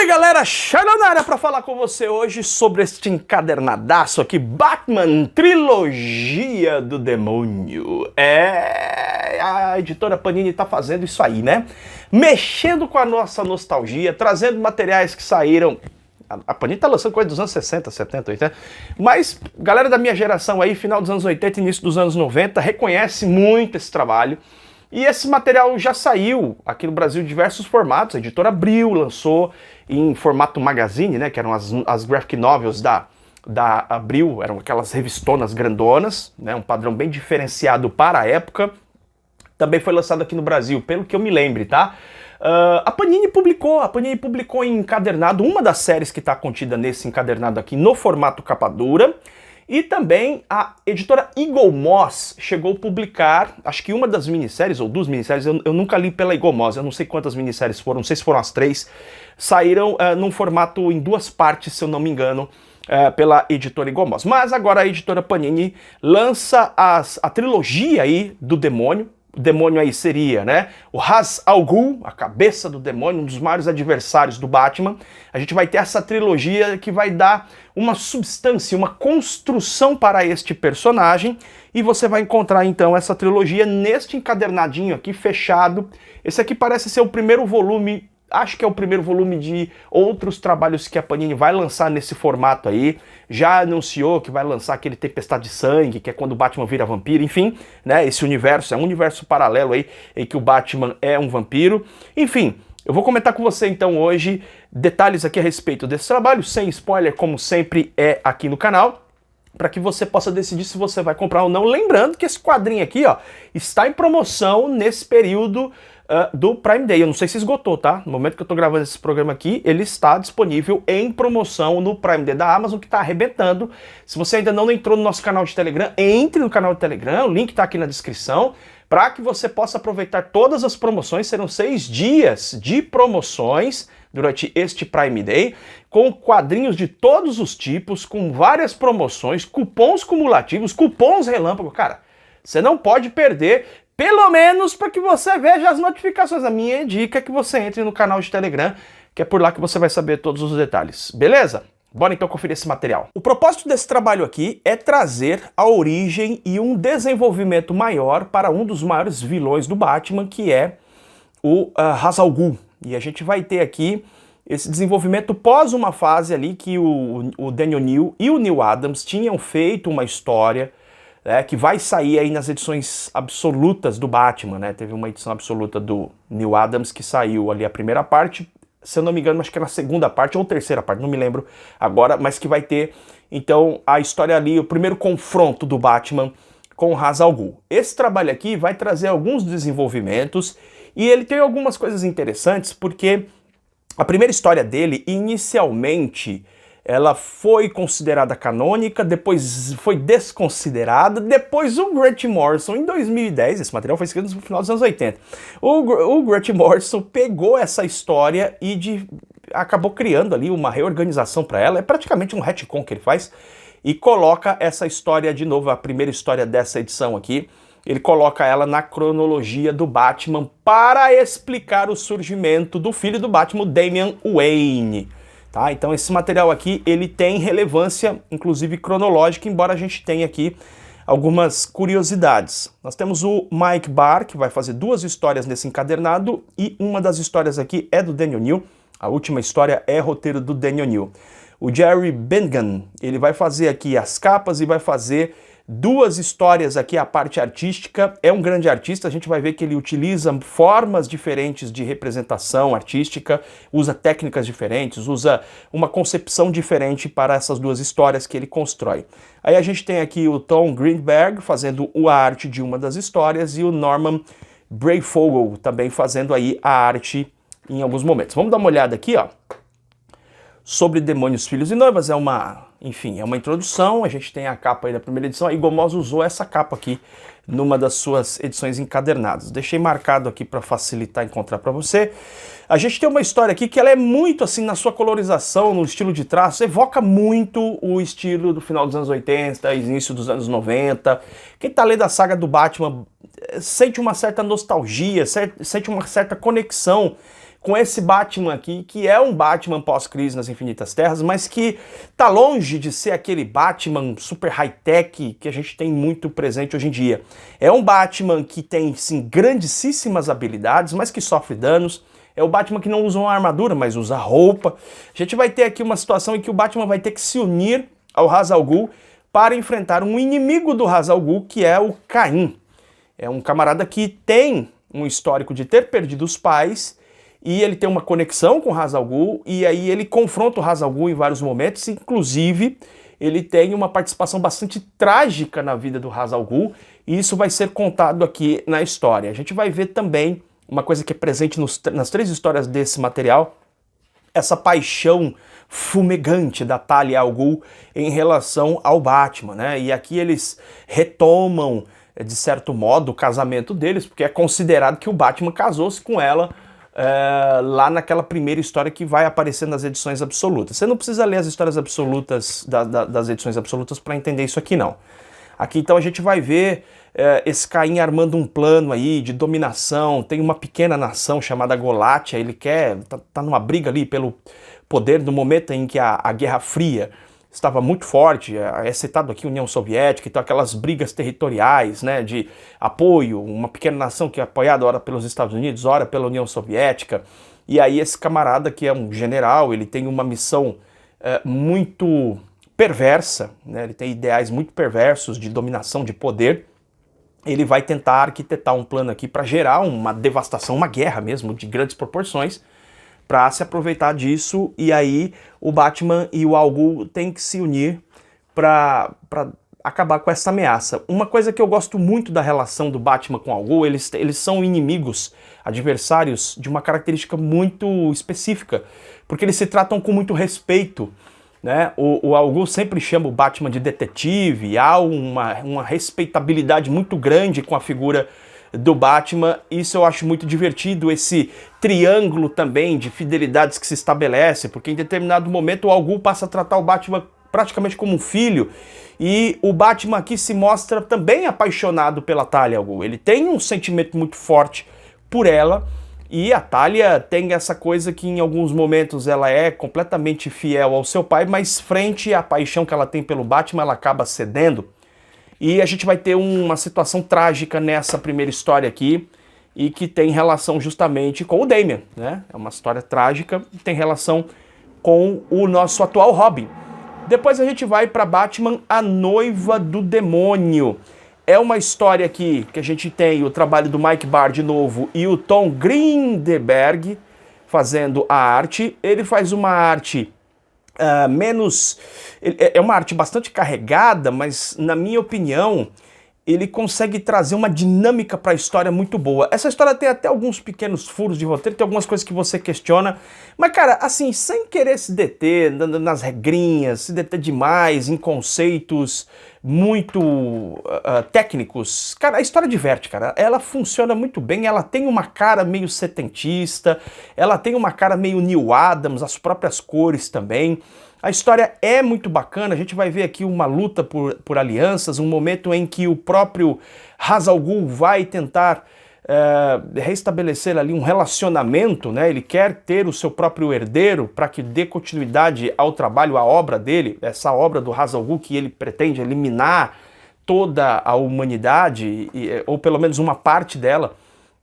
aí galera, chegando na área para falar com você hoje sobre este encadernadaço aqui, Batman Trilogia do Demônio. A editora Panini tá fazendo isso aí, né? Mexendo com a nossa nostalgia, trazendo materiais que saíram... A Panini tá lançando coisa dos anos 60, 70, 80, mas galera da minha geração aí, final dos anos 80 início dos anos 90, reconhece muito esse trabalho. E esse material já saiu aqui no Brasil em diversos formatos. A editora Abril lançou em formato magazine, né, que eram as graphic novels da Abril, eram aquelas revistonas grandonas, né, um padrão bem diferenciado para a época. Também foi lançado aqui no Brasil, pelo que eu me lembre, tá? A Panini publicou em encadernado uma das séries que está contida nesse encadernado aqui no formato capa dura. E também a editora Eagle Moss chegou a publicar, acho que uma das minisséries, ou duas minisséries, eu nunca li pela Eagle Moss, eu não sei quantas minisséries foram, não sei se foram as 3, saíram num formato em 2 partes, se eu não me engano, pela editora Eagle Moss. Mas agora a editora Panini lança a trilogia aí do demônio. O demônio aí seria, né, o Ra's al Ghul, a cabeça do demônio, um dos maiores adversários do Batman. A gente vai ter essa trilogia que vai dar uma substância, uma construção para este personagem, e você vai encontrar então essa trilogia neste encadernadinho aqui fechado. Esse aqui parece ser o primeiro volume, acho que é o primeiro volume de outros trabalhos que a Panini vai lançar nesse formato aí. Já anunciou que vai lançar aquele Tempestade de Sangue, que é quando o Batman vira vampiro, enfim, né? Esse universo é um universo paralelo aí, em que o Batman é um vampiro. Enfim, eu vou comentar com você então hoje detalhes aqui a respeito desse trabalho, sem spoiler, como sempre é aqui no canal, para que você possa decidir se você vai comprar ou não. Lembrando que esse quadrinho aqui, ó, está em promoção nesse período do Prime Day. Eu não sei se esgotou, tá? No momento que eu tô gravando esse programa aqui, ele está disponível em promoção no Prime Day da Amazon, que tá arrebentando. Se você ainda não entrou no nosso canal de Telegram, entre no canal de Telegram, o link tá aqui na descrição, para que você possa aproveitar todas as promoções. Serão 6 dias de promoções durante este Prime Day, com quadrinhos de todos os tipos, com várias promoções, cupons cumulativos, cupons relâmpago. Cara, você não pode perder, pelo menos para que você veja as notificações. A minha dica é que você entre no canal de Telegram, que é por lá que você vai saber todos os detalhes. Beleza? Bora então conferir esse material. O propósito desse trabalho aqui é trazer a origem e um desenvolvimento maior para um dos maiores vilões do Batman, que é o Ra's al Ghul. E a gente vai ter aqui esse desenvolvimento pós uma fase ali que o Daniel New e o Neil Adams tinham feito uma história, que vai sair aí nas edições absolutas do Batman, né? Teve uma edição absoluta do Neil Adams que saiu ali a primeira parte, se eu não me engano, acho que era a segunda parte ou terceira parte, não me lembro agora, mas que vai ter, então, a história ali, o primeiro confronto do Batman com o Ra's al Ghul. Esse trabalho aqui vai trazer alguns desenvolvimentos e ele tem algumas coisas interessantes, porque a primeira história dele, inicialmente, ela foi considerada canônica, depois foi desconsiderada, depois o Grant Morrison, em 2010, esse material foi escrito no final dos anos 80, o Grant Morrison pegou essa história e acabou criando ali uma reorganização para ela, é praticamente um retcon que ele faz, e coloca essa história de novo, a primeira história dessa edição aqui, ele coloca ela na cronologia do Batman para explicar o surgimento do filho do Batman, Damian Wayne. Tá? Então esse material aqui, ele tem relevância, inclusive cronológica, embora a gente tenha aqui algumas curiosidades. Nós temos o Mike Barr, que vai fazer 2 histórias nesse encadernado, e uma das histórias aqui é do Daniel New, a última história é roteiro do Daniel New. O Jerry Bengen, ele vai fazer aqui as capas e vai fazer 2 histórias aqui, a parte artística. É um grande artista, a gente vai ver que ele utiliza formas diferentes de representação artística, usa técnicas diferentes, usa uma concepção diferente para essas 2 histórias que ele constrói. Aí a gente tem aqui o Tom Greenberg fazendo a arte de uma das histórias e o Norman Breyfogle também fazendo aí a arte em alguns momentos. Vamos dar uma olhada aqui, ó, sobre Demônios, Filhos e Noivas. Enfim, é uma introdução, a gente tem a capa aí da primeira edição, a Eagle Moss usou essa capa aqui numa das suas edições encadernadas. Deixei marcado aqui para facilitar encontrar para você. A gente tem uma história aqui que ela é muito assim na sua colorização, no estilo de traço, evoca muito o estilo do final dos anos 80, início dos anos 90. Quem tá lendo a saga do Batman sente uma certa nostalgia, sente uma certa conexão com esse Batman aqui, que é um Batman pós-crise nas Infinitas Terras, mas que tá longe de ser aquele Batman super high-tech que a gente tem muito presente hoje em dia. É um Batman que tem, sim, grandíssimas habilidades, mas que sofre danos. É o Batman que não usa uma armadura, mas usa roupa. A gente vai ter aqui uma situação em que o Batman vai ter que se unir ao Ra's al Ghul para enfrentar um inimigo do Ra's al Ghul, que é o Caim. É um camarada que tem um histórico de ter perdido os pais, e ele tem uma conexão com o Ra's al Ghul, e aí ele confronta o Ra's al Ghul em vários momentos, inclusive ele tem uma participação bastante trágica na vida do Ra's al Ghul, e isso vai ser contado aqui na história. A gente vai ver também uma coisa que é presente nas 3 histórias desse material, essa paixão fumegante da Talia al Ghul em relação ao Batman, né? E aqui eles retomam, de certo modo, o casamento deles, porque é considerado que o Batman casou-se com ela lá naquela primeira história que vai aparecer nas edições absolutas. Você não precisa ler as histórias absolutas das edições absolutas para entender isso aqui, não. Aqui então a gente vai ver esse Caim armando um plano aí de dominação. Tem uma pequena nação chamada Golatia, ele tá numa briga ali pelo poder no momento em que a Guerra Fria estava muito forte, é citado aqui a União Soviética, então aquelas brigas territoriais, né, de apoio, uma pequena nação que é apoiada ora pelos Estados Unidos, ora pela União Soviética, e aí esse camarada que é um general, ele tem uma missão muito perversa, né, ele tem ideais muito perversos de dominação, de poder. Ele vai tentar arquitetar um plano aqui para gerar uma devastação, uma guerra mesmo, de grandes proporções, para se aproveitar disso, e aí o Batman e o Al Ghul têm que se unir para acabar com essa ameaça. Uma coisa que eu gosto muito da relação do Batman com o Al Ghul, eles são inimigos, adversários de uma característica muito específica, porque eles se tratam com muito respeito, né? O Al Ghul sempre chama o Batman de detetive, há uma respeitabilidade muito grande com a figura do Batman. Isso eu acho muito divertido, esse triângulo também de fidelidades que se estabelece, porque em determinado momento o Al Ghul passa a tratar o Batman praticamente como um filho, e o Batman aqui se mostra também apaixonado pela Talia al Ghul. Ele tem um sentimento muito forte por ela, e a Talia tem essa coisa que em alguns momentos ela é completamente fiel ao seu pai, mas frente à paixão que ela tem pelo Batman, ela acaba cedendo. E a gente vai ter uma situação trágica nessa primeira história aqui, e que tem relação justamente com o Damian, né? É uma história trágica, tem relação com o nosso atual Robin. Depois a gente vai para Batman, a Noiva do Demônio. É uma história aqui que a gente tem o trabalho do Mike Barr de novo e o Tom Greenberg fazendo a arte. Ele faz uma arte é uma arte bastante carregada, mas na minha opinião ele consegue trazer uma dinâmica para a história muito boa. Essa história tem até alguns pequenos furos de roteiro, tem algumas coisas que você questiona, mas cara, assim, sem querer se deter nas regrinhas, se deter demais em conceitos muito técnicos, cara, a história diverte, cara, ela funciona muito bem, ela tem uma cara meio setentista, ela tem uma cara meio Neil Adams, as próprias cores também. A história é muito bacana, a gente vai ver aqui uma luta por alianças, um momento em que o próprio Ra's al Ghul vai tentar restabelecer ali um relacionamento, né? Ele quer ter o seu próprio herdeiro para que dê continuidade ao trabalho, à obra dele, essa obra do Ra's al Ghul que ele pretende eliminar toda a humanidade, ou pelo menos uma parte dela,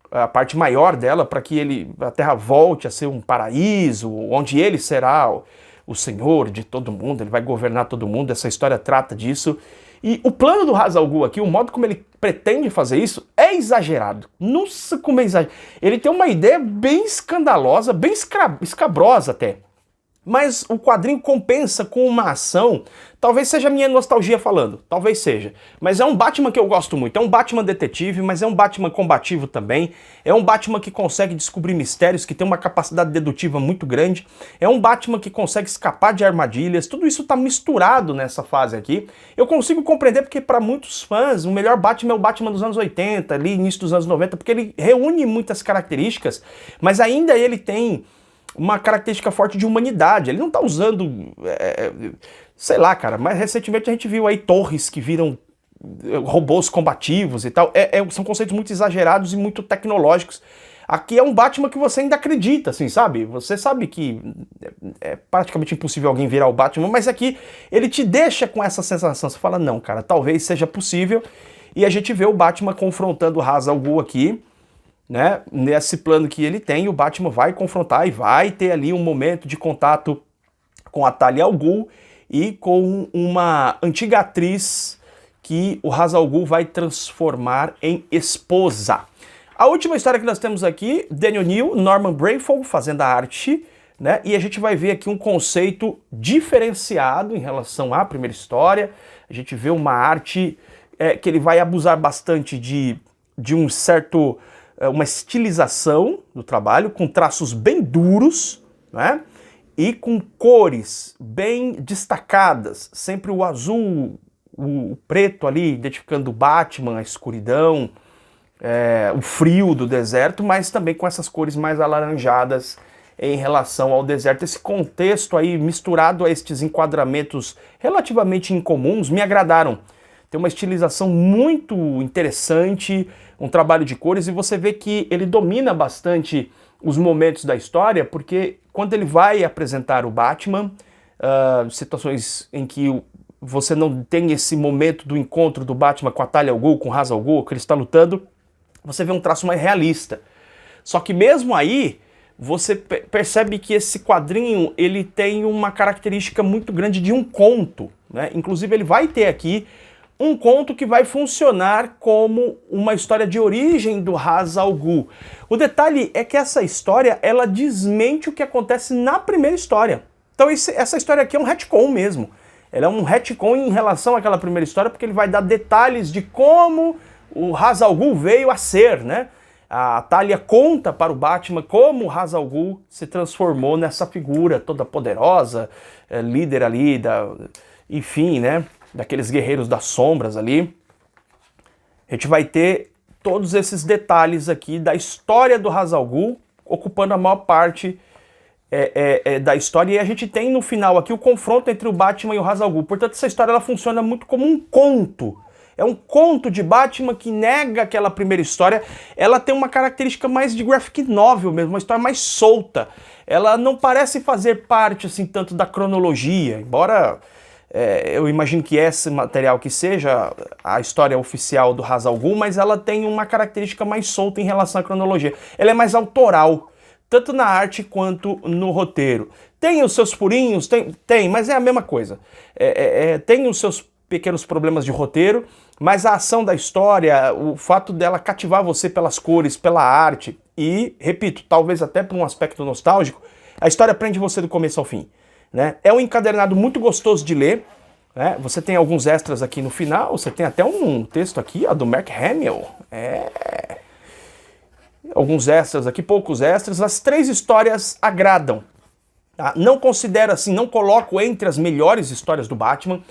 a parte maior dela, para que a Terra volte a ser um paraíso, onde ele será o senhor de todo mundo, ele vai governar todo mundo. Essa história trata disso. E o plano do Ra's al Ghul aqui, o modo como ele pretende fazer isso, é exagerado. Nossa, como é exagerado. Ele tem uma ideia bem escandalosa, bem escabrosa até. Mas o quadrinho compensa com uma ação, talvez seja a minha nostalgia falando, talvez seja. Mas é um Batman que eu gosto muito, é um Batman detetive, mas é um Batman combativo também. É um Batman que consegue descobrir mistérios, que tem uma capacidade dedutiva muito grande. É um Batman que consegue escapar de armadilhas, tudo isso tá misturado nessa fase aqui. Eu consigo compreender porque para muitos fãs o melhor Batman é o Batman dos anos 80, ali início dos anos 90, porque ele reúne muitas características, mas ainda ele tem uma característica forte de humanidade. Ele não tá usando, sei lá, cara, mas recentemente a gente viu aí torres que viram robôs combativos e tal. São conceitos muito exagerados e muito tecnológicos. Aqui é um Batman que você ainda acredita, assim, sabe? Você sabe que é praticamente impossível alguém virar o Batman, mas aqui ele te deixa com essa sensação. Você fala, não, cara, talvez seja possível. E a gente vê o Batman confrontando o Ra's al Ghul aqui, né? Nesse plano que ele tem, o Batman vai confrontar e vai ter ali um momento de contato com a Talia al Ghul e com uma antiga atriz que o Ra's al Ghul vai transformar em esposa. A última história que nós temos aqui, Daniel New, Norman Brayfold fazendo a arte, né? E a gente vai ver aqui um conceito diferenciado em relação à primeira história. A gente vê uma arte que ele vai abusar bastante de um certo, uma estilização do trabalho, com traços bem duros, né? E com cores bem destacadas, sempre o azul, o preto ali, identificando o Batman, a escuridão, o frio do deserto, mas também com essas cores mais alaranjadas em relação ao deserto. Esse contexto aí misturado a estes enquadramentos relativamente incomuns me agradaram. Tem uma estilização muito interessante, um trabalho de cores, e você vê que ele domina bastante os momentos da história, porque quando ele vai apresentar o Batman, situações em que você não tem esse momento do encontro do Batman com a Talia al Ghul, com o Ra's al Ghul, que ele está lutando, você vê um traço mais realista. Só que mesmo aí, você percebe que esse quadrinho ele tem uma característica muito grande de um conto, né? Inclusive ele vai ter aqui um conto que vai funcionar como uma história de origem do Ra's al Ghul. O detalhe é que essa história, ela desmente o que acontece na primeira história. Então essa história aqui é um retcon mesmo. Ela é um retcon em relação àquela primeira história, porque ele vai dar detalhes de como o Ra's al Ghul veio a ser, né? A Talia conta para o Batman como o Ra's al Ghul se transformou nessa figura toda poderosa, líder ali, enfim, né? Daqueles guerreiros das sombras ali. A gente vai ter todos esses detalhes aqui da história do Ra's al Ghul, ocupando a maior parte da história, e a gente tem no final aqui o confronto entre o Batman e o Ra's al Ghul. Portanto, essa história ela funciona muito como um conto. É um conto de Batman que nega aquela primeira história. Ela tem uma característica mais de graphic novel mesmo, uma história mais solta. Ela não parece fazer parte assim tanto da cronologia, embora eu imagino que esse material que seja a história oficial do Ra's al Ghul, mas ela tem uma característica mais solta em relação à cronologia. Ela é mais autoral, tanto na arte quanto no roteiro. Tem os seus furinhos, tem, mas é a mesma coisa. Tem os seus pequenos problemas de roteiro, mas a ação da história, o fato dela cativar você pelas cores, pela arte, e, repito, talvez até por um aspecto nostálgico, a história prende você do começo ao fim, né? É um encadernado muito gostoso de ler, né? Você tem alguns extras aqui no final, você tem até um texto aqui, ó, do Mark Hamill, alguns extras aqui, poucos extras. As três histórias agradam, tá? Não considero assim, não coloco entre as melhores histórias do Batman,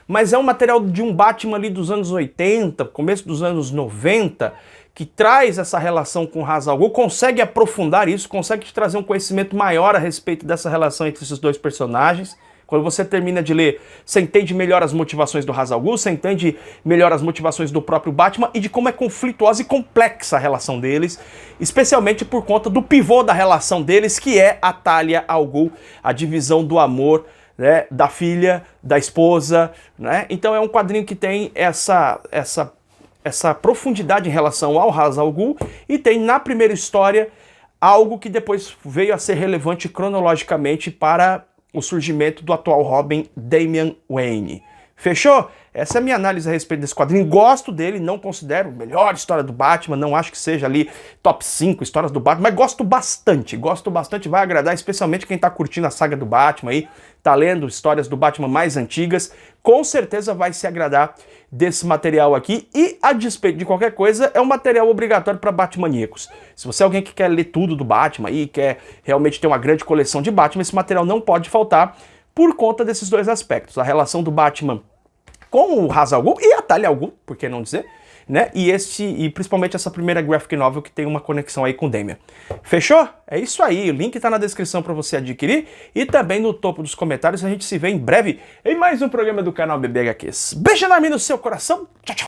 mas é um material de um Batman ali dos anos 80, começo dos anos 90, que traz essa relação com o Ra's al Ghul, consegue aprofundar isso, consegue te trazer um conhecimento maior a respeito dessa relação entre esses dois personagens. Quando você termina de ler, você entende melhor as motivações do Ra's al Ghul, você entende melhor as motivações do próprio Batman e de como é conflituosa e complexa a relação deles, especialmente por conta do pivô da relação deles, que é a Talia al Ghul, a divisão do amor, né, da filha, da esposa, né? Então é um quadrinho que tem essa profundidade em relação ao Ra's al Ghul e tem na primeira história algo que depois veio a ser relevante cronologicamente para o surgimento do atual Robin, Damian Wayne. Fechou? Essa é a minha análise a respeito desse quadrinho. Gosto dele, não considero a melhor história do Batman, não acho que seja ali top 5 histórias do Batman, mas gosto bastante, vai agradar especialmente quem tá curtindo a saga do Batman aí, tá lendo histórias do Batman mais antigas, com certeza vai se agradar desse material aqui, e a despeito de qualquer coisa, é um material obrigatório para Batmaníacos. Se você é alguém que quer ler tudo do Batman e quer realmente ter uma grande coleção de Batman, esse material não pode faltar por conta desses dois aspectos, a relação do Batman com o Ra's al Ghul e a Talia al Ghul, por que não dizer, né? E principalmente essa primeira graphic novel que tem uma conexão aí com o Damian. Fechou? É isso aí, o link tá na descrição para você adquirir e também no topo dos comentários. A gente se vê em breve em mais um programa do canal BB HQs. Beijo enorme no seu coração, tchau, tchau!